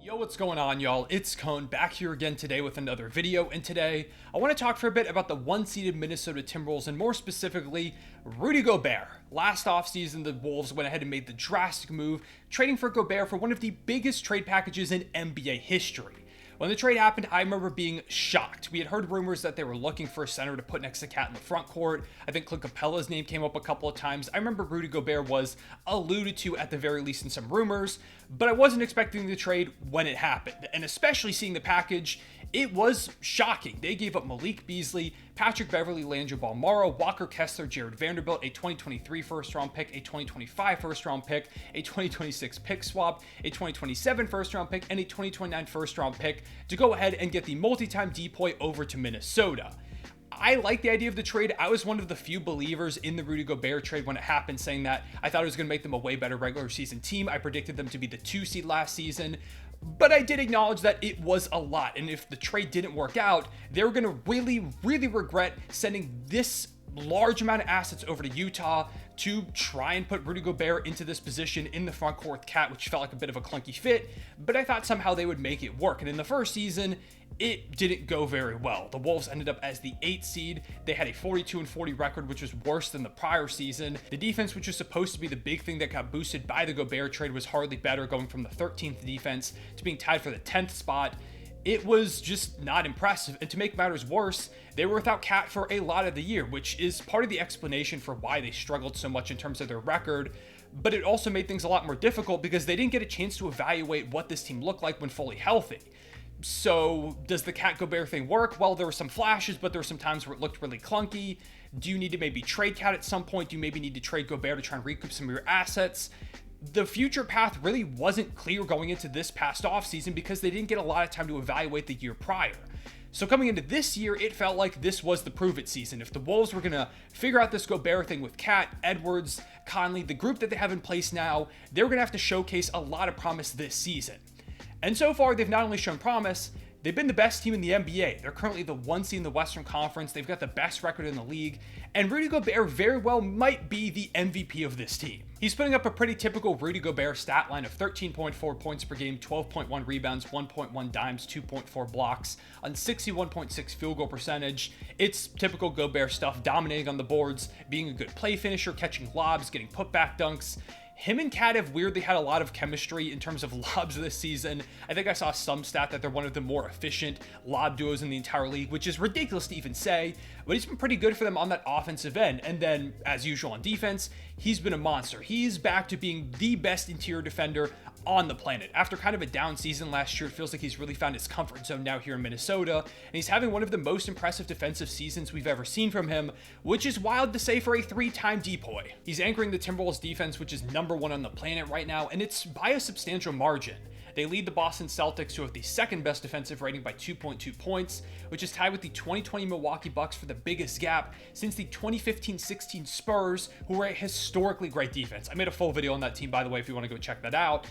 Yo, what's going on, y'all? It's Cone back here again today with another video, and today I want to talk for a bit about the one-seeded Minnesota Timberwolves, and more specifically, Rudy Gobert. Last offseason, the Wolves went ahead and made the drastic move, trading for Gobert for one of the biggest trade packages in NBA history. When the trade happened, I remember being shocked. We had heard rumors that they were looking for a center to put next to Cat in the front court. I think Clint Capella's name came up a couple of times. I remember Rudy Gobert was alluded to at the very least in some rumors, but I wasn't expecting the trade when it happened. And especially seeing the package, it was shocking. They gave up Malik Beasley, Patrick Beverley, Leandro Balmaro, Walker Kessler, Jared Vanderbilt, a 2023 first-round pick, a 2025 first-round pick, a 2026 pick swap, a 2027 first-round pick, and a 2029 first-round pick to go ahead and get the multi-time depoy over to Minnesota. I like the idea of the trade. I was one of the few believers in the Rudy Gobert trade when it happened, saying that I thought it was going to make them a way better regular season team. I predicted them to be the 2 seed last season. But I did acknowledge that it was a lot, and if the trade didn't work out, they were going to really regret sending this large amount of assets over to Utah to try and put Rudy Gobert into this position in the front court with Cat, which felt like a bit of a clunky fit, but I thought somehow they would make it work. And in the first season, it didn't go very well. The Wolves ended up as the 8th seed. They had a 42-40 record, which was worse than the prior season. The defense, which was supposed to be the big thing that got boosted by the Gobert trade, was hardly better, going from the 13th defense to being tied for the 10th spot. It was just not impressive, and to make matters worse, they were without Cat for a lot of the year, which is part of the explanation for why they struggled so much in terms of their record, but it also made things a lot more difficult because they didn't get a chance to evaluate what this team looked like when fully healthy. So does the Cat Gobert thing work? Well, there were some flashes, but there were some times where it looked really clunky. Do you need to maybe trade Cat at some point? Do you maybe need to trade Gobert to try and recoup some of your assets? The future path really wasn't clear going into this past offseason because they didn't get a lot of time to evaluate the year prior. So coming into this year, it felt like this was the prove-it season. If the Wolves were going to figure out this Gobert thing with Cat, Edwards, Conley, the group that they have in place now, they were going to have to showcase a lot of promise this season. And so far, they've not only shown promise, they've been the best team in the NBA. They're currently the 1 seed in the Western Conference. They've got the best record in the league. And Rudy Gobert very well might be the MVP of this team. He's putting up a pretty typical Rudy Gobert stat line of 13.4 points per game, 12.1 rebounds, 1.1 dimes, 2.4 blocks, on 61.6 field goal percentage. It's typical Gobert stuff, dominating on the boards, being a good play finisher, catching lobs, getting putback dunks. Him and Cat have weirdly had a lot of chemistry in terms of lobs this season. I think I saw some stat that they're one of the more efficient lob duos in the entire league, which is ridiculous to even say, but he's been pretty good for them on that offensive end. And then, as usual on defense, he's been a monster. He's back to being the best interior defender on the planet. After kind of a down season last year, it feels like he's really found his comfort zone now here in Minnesota, and he's having one of the most impressive defensive seasons we've ever seen from him, which is wild to say for a 3-time depoy. He's anchoring the Timberwolves defense, which is number 1 on the planet right now, and it's by a substantial margin. They lead the Boston Celtics, who have the 2nd best defensive rating by 2.2 points, which is tied with the 2020 Milwaukee Bucks for the biggest gap since the 2015-16 Spurs, who were a historically great defense. I made a full video on that team, by the way, if you want to go check that out.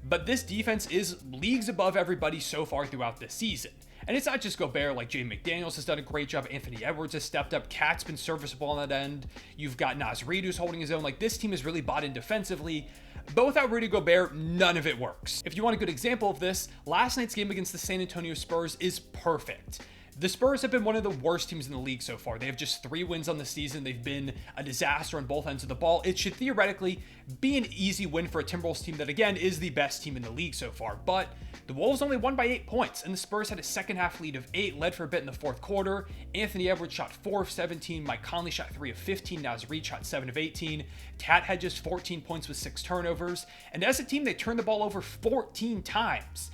But this defense is leagues above everybody so far throughout this season. And it's not just Gobert, like Jaden McDaniels has done a great job. Anthony Edwards has stepped up. Cat's been serviceable on that end. You've got Naz Reid who's holding his own. Like, this team is really bought in defensively. But without Rudy Gobert, none of it works. If you want a good example of this, last night's game against the San Antonio Spurs is perfect. The Spurs have been one of the worst teams in the league so far. They have just 3 wins on the season. They've been a disaster on both ends of the ball. It should theoretically be an easy win for a Timberwolves team that, again, is the best team in the league so far. But the Wolves only won by 8 points, and the Spurs had a second half lead of 8, led for a bit in the 4th quarter. Anthony Edwards shot 4 of 17. Mike Conley shot 3 of 15. Naz Reid shot 7 of 18. Cat had just 14 points with 6 turnovers. And as a team, they turned the ball over 14 times.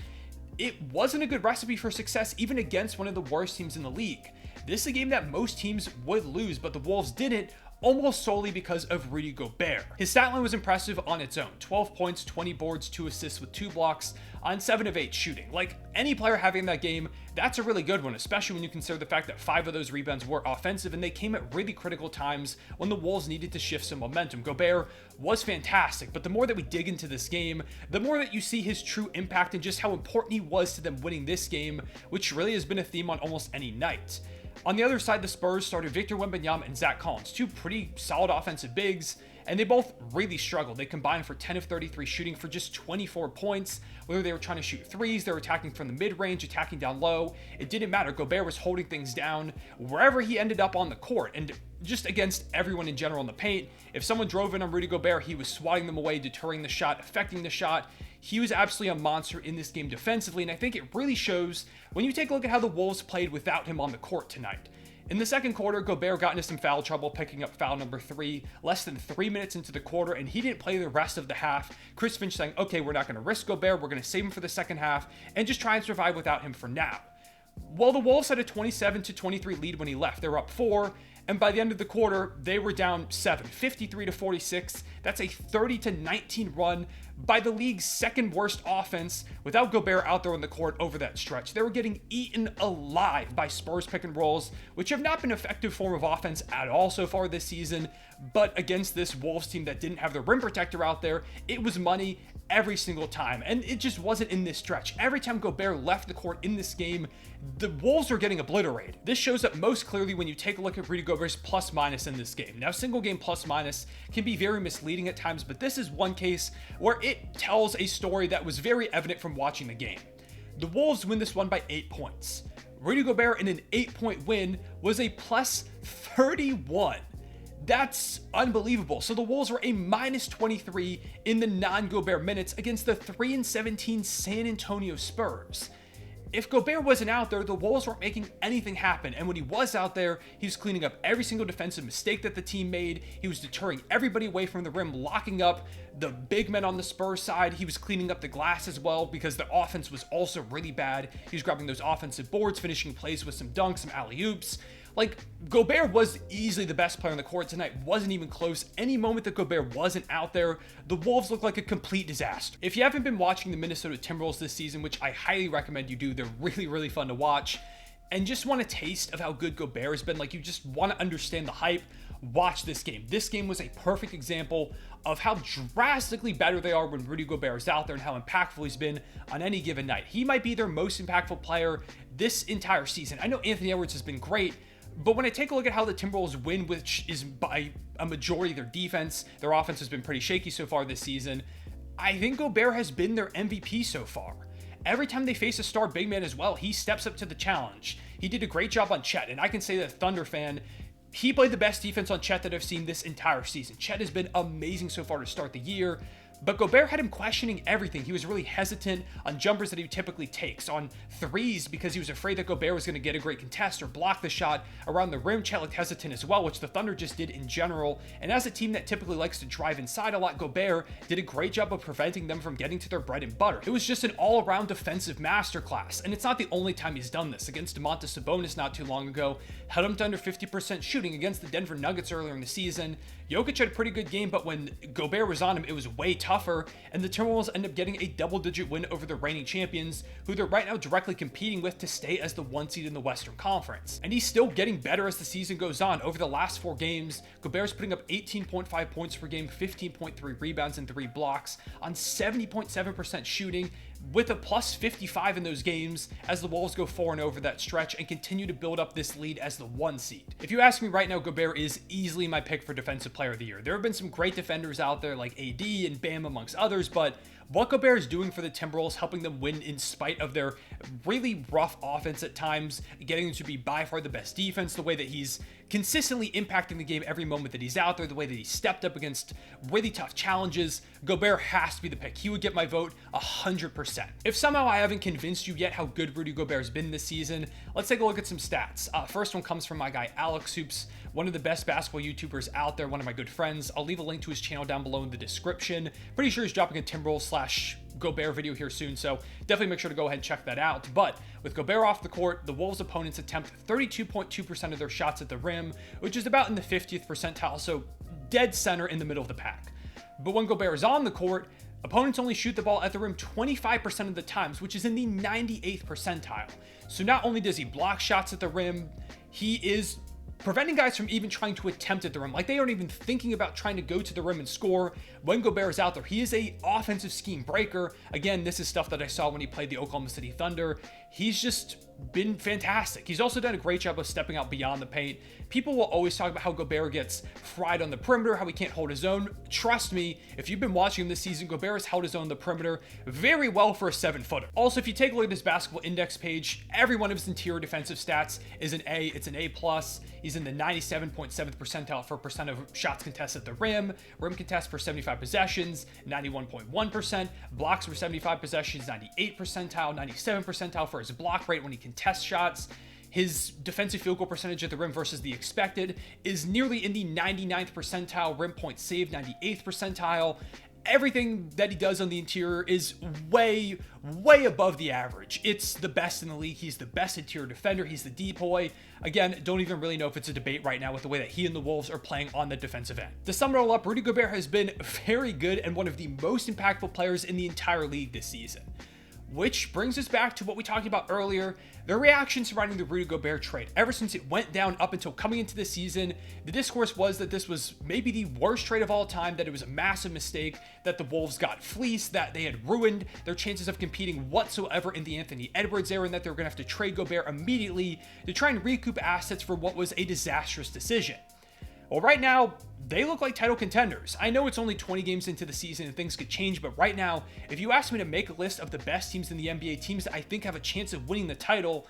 It wasn't a good recipe for success even against one of the worst teams in the league. This is a game that most teams would lose, but the Wolves didn't, almost solely because of Rudy Gobert. His stat line was impressive on its own. 12 points, 20 boards, 2 assists with 2 blocks on 7 of 8 shooting. Like, any player having that game, that's a really good one, especially when you consider the fact that 5 of those rebounds were offensive, and they came at really critical times when the Wolves needed to shift some momentum. Gobert was fantastic, but the more that we dig into this game, the more that you see his true impact and just how important he was to them winning this game, which really has been a theme on almost any night. On the other side, the Spurs started Victor Wembanyama and Zach Collins, 2 pretty solid offensive bigs, and they both really struggled. They combined for 10 of 33 shooting for just 24 points. Whether they were trying to shoot threes, they were attacking from the mid-range, attacking down low, it didn't matter. Gobert was holding things down wherever he ended up on the court, and just against everyone in general in the paint. If someone drove in on Rudy Gobert, he was swatting them away, deterring the shot, affecting the shot. He was absolutely a monster in this game defensively, and I think it really shows when you take a look at how the Wolves played without him on the court tonight. In the second quarter, Gobert got into some foul trouble, picking up foul number 3, less than 3 minutes into the quarter, and he didn't play the rest of the half. Chris Finch saying, okay, we're not going to risk Gobert, we're going to save him for the second half, and just try and survive without him for now. Well, the Wolves had a 27-23 lead when he left. They were up 4, and by the end of the quarter, they were down 7, 53-46. That's a 30-19 run by the league's second worst offense without Gobert out there on the court over that stretch. They were getting eaten alive by Spurs pick and rolls, which have not been an effective form of offense at all so far this season. But against this Wolves team that didn't have the rim protector out there, it was money every single time. And it just wasn't in this stretch. Every time Gobert left the court in this game, the Wolves were getting obliterated. This shows up most clearly when you take a look at Rudy Gobert's plus minus in this game. Now, single game plus minus can be very misleading at times, but this is one case where it tells a story that was very evident from watching the game. The Wolves win this one by 8 points. Rudy Gobert in an 8-point win was a plus 31. That's unbelievable. So the Wolves were a minus 23 in the non-Gobert minutes against the 3-17 San Antonio Spurs. If Gobert wasn't out there, the Wolves weren't making anything happen. And when he was out there, he was cleaning up every single defensive mistake that the team made. He was deterring everybody away from the rim, locking up the big men on the Spurs side. He was cleaning up the glass as well because the offense was also really bad. He was grabbing those offensive boards, finishing plays with some dunks, some alley-oops. Like, Gobert was easily the best player on the court tonight. Wasn't even close. Any moment that Gobert wasn't out there, the Wolves looked like a complete disaster. If you haven't been watching the Minnesota Timberwolves this season, which I highly recommend you do, they're really, really fun to watch, and just want a taste of how good Gobert has been, like you just want to understand the hype, watch this game. This game was a perfect example of how drastically better they are when Rudy Gobert is out there and how impactful he's been on any given night. He might be their most impactful player this entire season. I know Anthony Edwards has been great, but when I take a look at how the Timberwolves win, which is by a majority of their defense, their offense has been pretty shaky so far this season, I think Gobert has been their MVP so far. Every time they face a star big man as well, he steps up to the challenge. He did a great job on Chet, and I can say that Thunder fan, he played the best defense on Chet that I've seen this entire season. Chet has been amazing so far to start the year, but Gobert had him questioning everything. He was really hesitant on jumpers that he typically takes, on threes because he was afraid that Gobert was going to get a great contest or block the shot around the rim. Chet looked hesitant as well, which the Thunder just did in general. And as a team that typically likes to drive inside a lot, Gobert did a great job of preventing them from getting to their bread and butter. It was just an all-around defensive masterclass, and it's not the only time he's done this. Against Domantas Sabonis not too long ago, held him to under 50% shooting against the Denver Nuggets earlier in the season. Jokic had a pretty good game, but when Gobert was on him, it was way tougher, and the Timberwolves end up getting a double-digit win over the reigning champions, who they're right now directly competing with to stay as the 1 seed in the Western Conference. And he's still getting better as the season goes on. Over the last 4 games, Gobert's putting up 18.5 points per game, 15.3 rebounds, and 3 blocks on 70.7% shooting, with a plus 55 in those games as the Wolves go 4-0 over that stretch and continue to build up this lead as the 1 seed. If you ask me right now, Gobert is easily my pick for Defensive Player of the Year. There have been some great defenders out there like AD and Bam amongst others, but what Gobert is doing for the Timberwolves, helping them win in spite of their really rough offense at times, getting them to be by far the best defense, the way that he's consistently impacting the game every moment that he's out there, the way that he stepped up against really tough challenges, Gobert has to be the pick. He would get my vote 100%. If somehow I haven't convinced you yet how good Rudy Gobert has been this season, let's take a look at some stats. First one comes from my guy Alex Hoops, one of the best basketball YouTubers out there, one of my good friends. I'll leave a link to his channel down below in the description. Pretty sure he's dropping a Timberwolves/Gobert video here soon, so definitely make sure to go ahead and check that out. But with Gobert off the court, the Wolves' opponents attempt 32.2% of their shots at the rim, which is about in the 50th percentile, so dead center in the middle of the pack. But when Gobert is on the court, opponents only shoot the ball at the rim 25% of the times, which is in the 98th percentile. So not only does he block shots at the rim, he is preventing guys from even trying to attempt at the rim. Like, they aren't even thinking about trying to go to the rim and score when Gobert is out there. He is a offensive scheme breaker. Again, this is stuff that I saw when he played the Oklahoma City Thunder. He's just been fantastic. He's also done a great job of stepping out beyond the paint. People will always talk about how Gobert gets fried on the perimeter, how he can't hold his own. Trust me, if you've been watching him this season, Gobert has held his own on the perimeter very well for a 7-footer. Also, if you take a look at his basketball index page, every one of his interior defensive stats is an A. It's an A+. He's in the 97.7th percentile for percent of shots contested at the rim contests per 75 possessions, 91.1%, blocks per 75 possessions, 98 percentile, 97 percentile for his block rate when he contests shots. His defensive field goal percentage at the rim versus the expected is nearly in the 99th percentile, rim point saved 98th percentile. Everything that he does on the interior is way above the average. It's the best in the league. He's the best interior defender. He's the decoy. Again, don't even really know if it's a debate right now with the way that he and the Wolves are playing on the defensive end. To sum it all up, Rudy Gobert has been very good and one of the most impactful players in the entire league this season. Which brings us back to what we talked about earlier, the reaction surrounding the Rudy Gobert trade. Ever since it went down up until coming into the season, the discourse was that this was maybe the worst trade of all time, that it was a massive mistake, that the Wolves got fleeced, that they had ruined their chances of competing whatsoever in the Anthony Edwards era, and that they were going to have to trade Gobert immediately to try and recoup assets for what was a disastrous decision. Well, right now, they look like title contenders. I know it's only 20 games into the season and things could change, but right now, if you ask me to make a list of the best teams in the NBA, teams that I think have a chance of winning the title,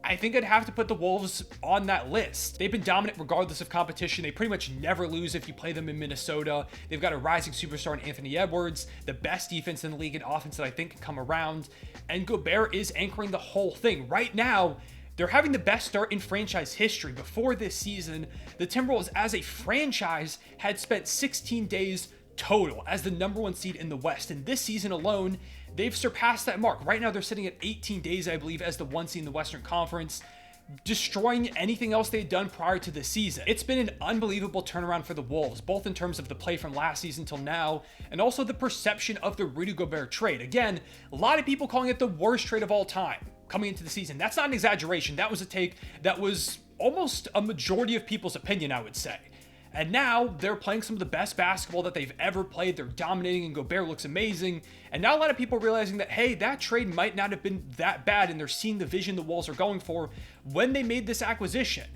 I think I'd have to put the Wolves on that list. They've been dominant regardless of competition. They pretty much never lose if you play them in Minnesota. They've got a rising superstar in Anthony Edwards, the best defense in the league and offense that I think can come around, and Gobert is anchoring the whole thing. Right now, they're having the best start in franchise history. Before this season, the Timberwolves as a franchise had spent 16 days total as the number 1 seed in the West. And this season alone, they've surpassed that mark. Right now, they're sitting at 18 days, I believe, as the 1 seed in the Western Conference, destroying anything else they'd done prior to the season. It's been an unbelievable turnaround for the Wolves, both in terms of the play from last season till now, and also the perception of the Rudy Gobert trade. Again, a lot of people calling it the worst trade of all time coming into the season. That's not an exaggeration. That was a take that was almost a majority of people's opinion, I would say. And now they're playing some of the best basketball that they've ever played. They're dominating and Gobert looks amazing. And now a lot of people realizing that, hey, that trade might not have been that bad, and they're seeing the vision the Wolves are going for when they made this acquisition.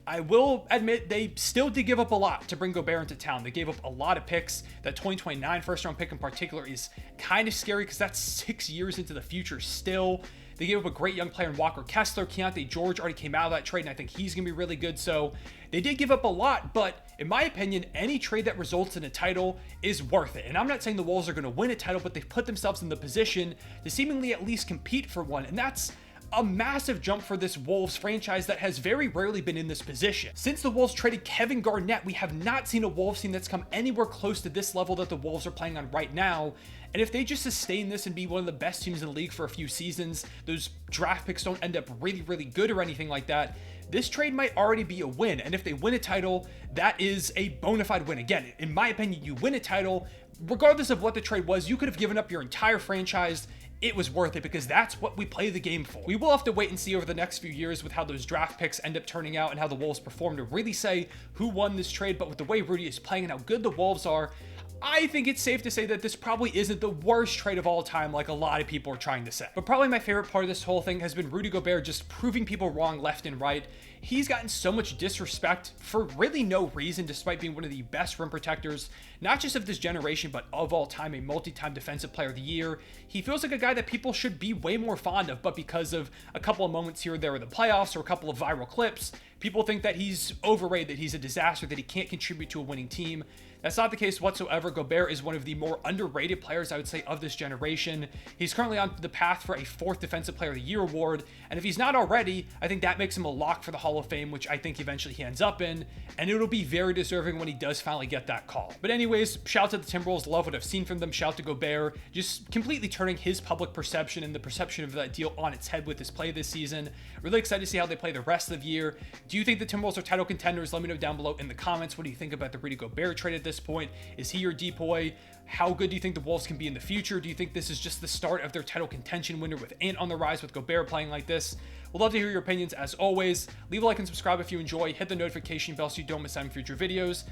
I will admit they still did give up a lot to bring Gobert into town. They gave up a lot of picks. That 2029 first-round pick in particular is kind of scary because that's 6 years into the future still. They gave up a great young player in Walker Kessler. Keontae George already came out of that trade, and I think he's going to be really good. So they did give up a lot, but in my opinion, any trade that results in a title is worth it. And I'm not saying the Wolves are going to win a title, but they've put themselves in the position to seemingly at least compete for one. And that's a massive jump for this Wolves franchise that has very rarely been in this position. Since the Wolves traded Kevin Garnett, we have not seen a Wolves team that's come anywhere close to this level that the Wolves are playing on right now. And if they just sustain this and be one of the best teams in the league for a few seasons, those draft picks don't end up really good or anything like that, this trade might already be a win. And if they win a title, that is a bona fide win. Again, in my opinion, you win a title, regardless of what the trade was, you could have given up your entire franchise. It was worth it because that's what we play the game for. We will have to wait and see over the next few years with how those draft picks end up turning out and how the Wolves perform to really say who won this trade. But with the way Rudy is playing and how good the Wolves are, I think it's safe to say that this probably isn't the worst trade of all time like a lot of people are trying to say. But probably my favorite part of this whole thing has been Rudy Gobert just proving people wrong left and right. He's gotten so much disrespect for really no reason, despite being one of the best rim protectors, not just of this generation, but of all time, a multi-time defensive player of the year. He feels like a guy that people should be way more fond of, but because of a couple of moments here or there in the playoffs or a couple of viral clips, people think that he's overrated, that he's a disaster, that he can't contribute to a winning team. That's not the case whatsoever. Gobert is one of the more underrated players, I would say, of this generation. He's currently on the path for a 4th Defensive Player of the Year award, and if he's not already, I think that makes him a lock for the Hall of Fame, which I think eventually he ends up in, and it'll be very deserving when he does finally get that call. But anyways, shout out to the Timberwolves. Love what I've seen from them. Shout out to Gobert, just completely turning his public perception and the perception of that deal on its head with his play this season. Really excited to see how they play the rest of the year. Do you think the Timberwolves are title contenders? Let me know down below in the comments. What do you think about the Rudy Gobert trade at this point? Is he your depoy? How good do you think the Wolves can be in the future? Do you think this is just the start of their title contention winter with Ant on the rise with Gobert playing like this? We'd love to hear your opinions as always. Leave a like and subscribe if you enjoy. Hit the notification bell so you don't miss out on future videos.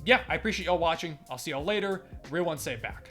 Yeah, I appreciate y'all watching. I'll see y'all later. Real one, say it back.